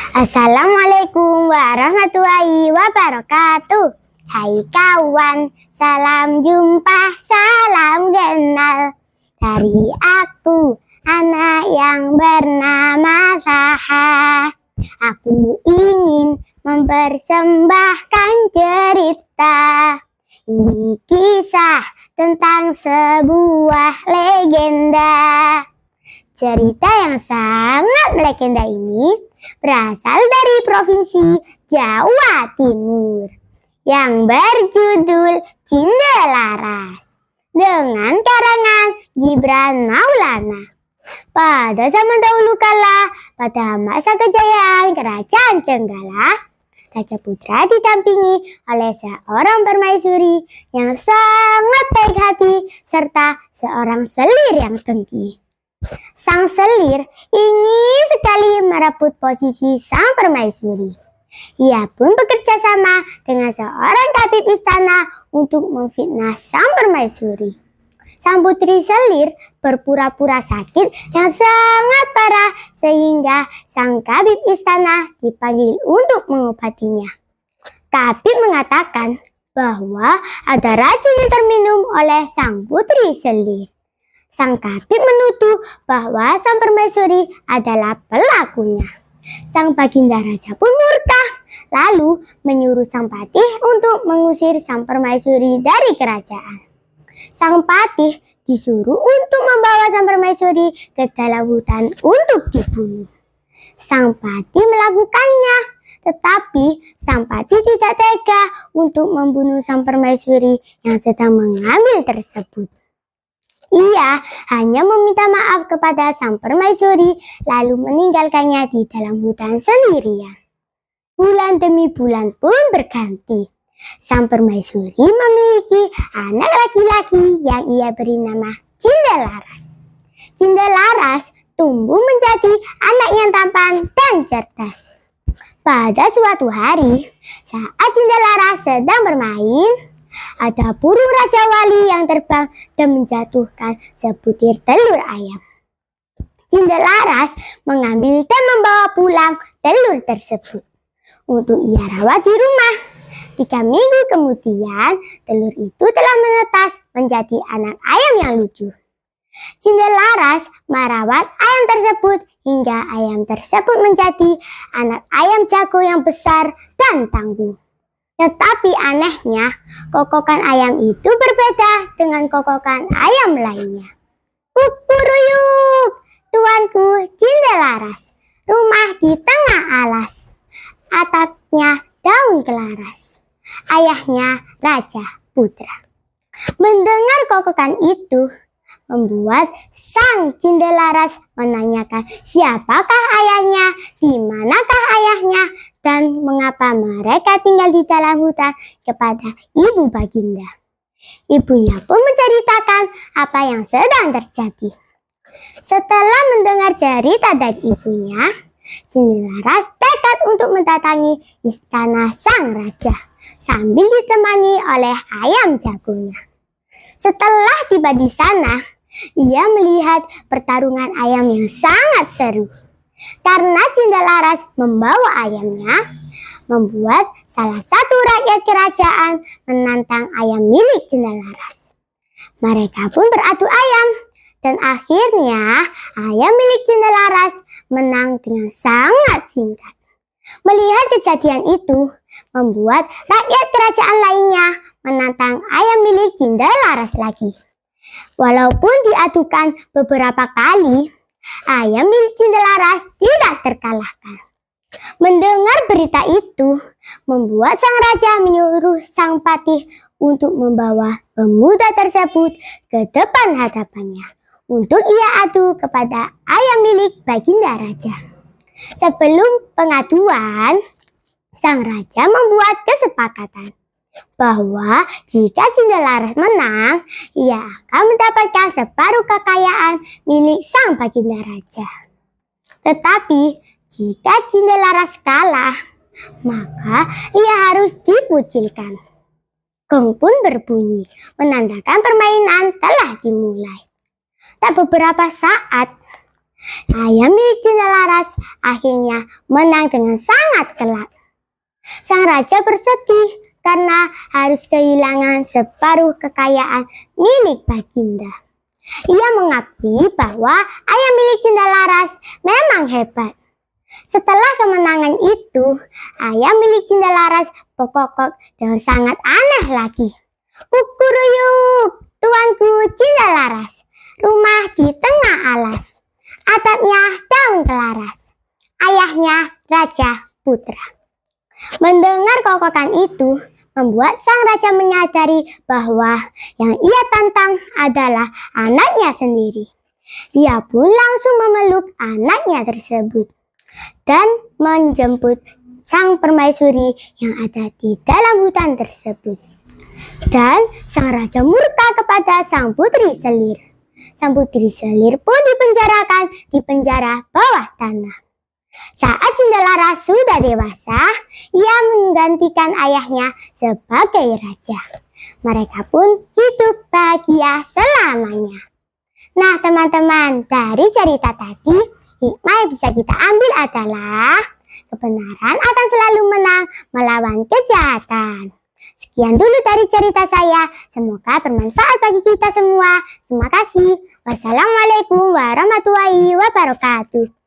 Assalamualaikum warahmatullahi wabarakatuh. Hai kawan, salam jumpa, salam kenal. Dari aku, anak yang bernama Saha. Aku ingin mempersembahkan cerita. Ini kisah tentang sebuah legenda. Cerita yang sangat legenda ini berasal dari Provinsi Jawa Timur yang berjudul Cindelaras dengan karangan Gibran Maulana. Pada zaman dahulu kala, pada masa kejayaan Kerajaan Jenggala, Raja Putra didampingi oleh seorang permaisuri yang sangat baik hati serta seorang selir yang dengki. Sang selir ingin sekali merebut posisi sang permaisuri. Ia pun bekerja sama dengan seorang tabib istana untuk memfitnah sang permaisuri. Sang putri selir berpura-pura sakit yang sangat parah sehingga sang tabib istana dipanggil untuk mengobatinya. Tabib mengatakan bahwa ada racun yang terminum oleh sang putri selir. Sang tabib menuduh bahwa sang permaisuri adalah pelakunya. Sang baginda raja pun murka, lalu menyuruh sang patih untuk mengusir sang permaisuri dari kerajaan. Sang patih disuruh untuk membawa sang permaisuri ke dalam hutan untuk dibunuh. Sang patih melakukannya, tetapi sang patih tidak tega untuk membunuh sang permaisuri yang sedang mengambil tersebut. Ia hanya meminta maaf kepada sang permaisuri lalu meninggalkannya di dalam hutan sendirian. Bulan demi bulan pun berganti. Sang permaisuri memiliki anak laki-laki yang ia beri nama Cindelaras. Cindelaras tumbuh menjadi anak yang tampan dan cerdas. Pada suatu hari, saat Cindelaras sedang bermain, ada burung Raja Wali yang terbang dan menjatuhkan sebutir telur ayam. Cindelaras mengambil dan membawa pulang telur tersebut untuk ia rawat di rumah. 3 minggu kemudian, telur itu telah menetas menjadi anak ayam yang lucu. Cindelaras merawat ayam tersebut hingga ayam tersebut menjadi anak ayam jago yang besar dan tangguh. Tetapi anehnya, kokokan ayam itu berbeda dengan kokokan ayam lainnya. Kukuruyuk, tuanku Cindelaras, rumah di tengah alas, atapnya daun kelaras, ayahnya Raja Putra. Mendengar kokokan itu, membuat sang Cindelaras menanyakan siapakah ayahnya, di manakah ayahnya, dan mengapa mereka tinggal di dalam hutan kepada ibu baginda. Ibunya pun menceritakan apa yang sedang terjadi. Setelah mendengar cerita dari ibunya, Cindelaras tekad untuk mendatangi istana sang raja sambil ditemani oleh ayam jagonya. Setelah tiba di sana, ia melihat pertarungan ayam yang sangat seru. Karena Cindelaras membawa ayamnya, membuat salah satu rakyat kerajaan menantang ayam milik Cindelaras. Mereka pun beradu ayam, dan akhirnya ayam milik Cindelaras menang dengan sangat singkat. Melihat kejadian itu, membuat rakyat kerajaan lainnya menantang ayam milik Cindelaras lagi. Walaupun diadukan beberapa kali, ayam milik Cindelaras tidak terkalahkan. Mendengar berita itu, membuat sang raja menyuruh sang patih untuk membawa pemuda tersebut ke depan hadapannya untuk ia adu kepada ayam milik baginda raja. Sebelum pengaduan, sang raja membuat kesepakatan bahwa jika Cindelaras menang, ia akan mendapatkan separuh kekayaan milik sang baginda raja. Tetapi jika Cindelaras kalah, maka ia harus dikucilkan. Gong pun berbunyi, menandakan permainan telah dimulai. Tak beberapa saat, Ayam milik Cendalaras akhirnya menang dengan sangat telak. Sang raja bersedih karena harus kehilangan separuh kekayaan milik Baginda. Ia mengakui bahwa ayam milik Cendalaras memang hebat. Setelah kemenangan itu, ayam milik Cendalaras berkokok dengan sangat aneh lagi. Kukuruyuk, tuanku Cendalaras, rumah di tengah alas, atapnya daun kelaras, ayahnya Raja Putra. Mendengar kokokan itu, membuat sang raja menyadari bahwa yang ia tantang adalah anaknya sendiri. Dia pun langsung memeluk anaknya tersebut dan menjemput sang permaisuri yang ada di dalam hutan tersebut. Dan sang raja murka kepada sang putri selir. Sang putri selir pun dipenjarakan di penjara bawah tanah. Saat Cendalaras sudah dewasa, ia menggantikan ayahnya sebagai raja. Mereka pun hidup bahagia selamanya. Nah teman-teman, dari cerita tadi, hikmah yang bisa kita ambil adalah kebenaran akan selalu menang melawan kejahatan. Sekian dulu dari cerita saya, semoga bermanfaat bagi kita semua. Terima kasih. Wassalamualaikum warahmatullahi wabarakatuh.